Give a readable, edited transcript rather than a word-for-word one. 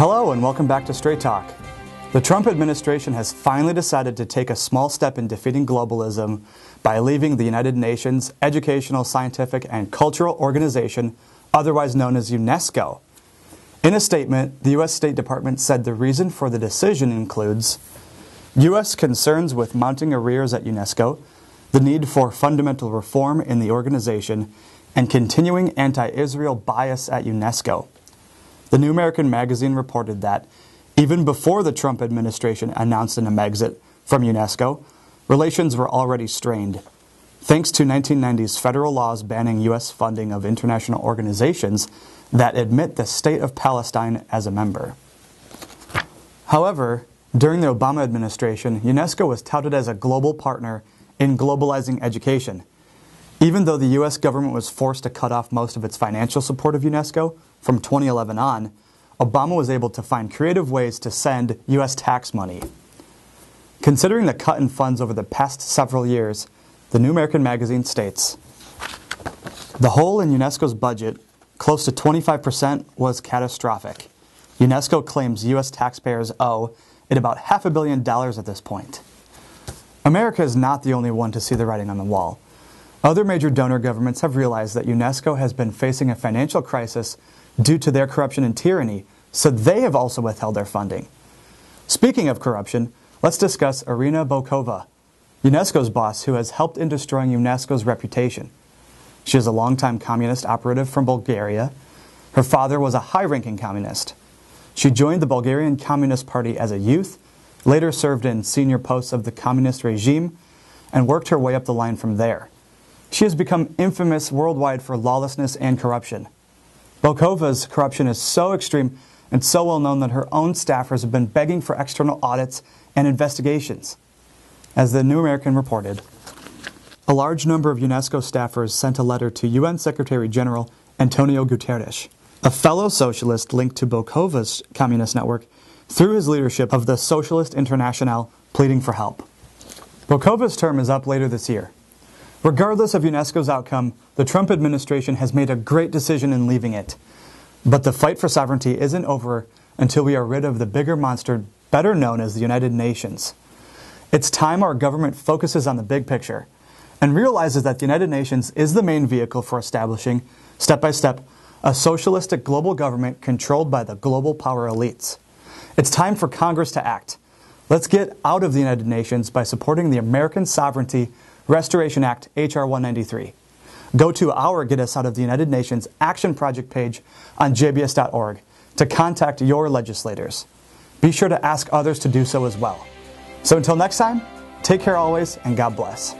Hello and welcome back to Straight Talk. The Trump administration has finally decided to take a small step in defeating globalism by leaving the United Nations Educational, Scientific, and Cultural Organization, otherwise known as UNESCO. In a statement, the U.S. State Department said the reason for the decision includes U.S. concerns with mounting arrears at UNESCO, the need for fundamental reform in the organization, and continuing anti-Israel bias at UNESCO. The New American Magazine reported that even before the Trump administration announced an exit from UNESCO, relations were already strained, thanks to 1990s federal laws banning U.S. funding of international organizations that admit the State of Palestine as a member. However, during the Obama administration, UNESCO was touted as a global partner in globalizing education. Even though the U.S. government was forced to cut off most of its financial support of UNESCO from 2011 on, Obama was able to find creative ways to send U.S. tax money. Considering the cut in funds over the past several years, the New American Magazine states, "The hole in UNESCO's budget, close to 25%, was catastrophic. UNESCO claims U.S. taxpayers owe it about $500 million at this point." America is not the only one to see the writing on the wall. Other major donor governments have realized that UNESCO has been facing a financial crisis due to their corruption and tyranny, so they have also withheld their funding. Speaking of corruption, let's discuss Irina Bokova, UNESCO's boss who has helped in destroying UNESCO's reputation. She is a longtime communist operative from Bulgaria. Her father was a high-ranking communist. She joined the Bulgarian Communist Party as a youth, later served in senior posts of the communist regime, and worked her way up the line from there. She has become infamous worldwide for lawlessness and corruption. Bokova's corruption is so extreme and so well known that her own staffers have been begging for external audits and investigations. As the New American reported, a large number of UNESCO staffers sent a letter to UN Secretary General Antonio Guterres, a fellow socialist linked to Bokova's communist network, through his leadership of the Socialist International, pleading for help. Bokova's term is up later this year. Regardless of UNESCO's outcome, the Trump administration has made a great decision in leaving it. But the fight for sovereignty isn't over until we are rid of the bigger monster better known as the United Nations. It's time our government focuses on the big picture and realizes that the United Nations is the main vehicle for establishing, step by step, a socialistic global government controlled by the global power elites. It's time for Congress to act. Let's get out of the United Nations by supporting the American Sovereignty Restoration Act, H.R. 193. Go to our Get Us Out of the United Nations Action Project page on jbs.org to contact your legislators. Be sure to ask others to do so as well. So until next time, take care always, and God bless.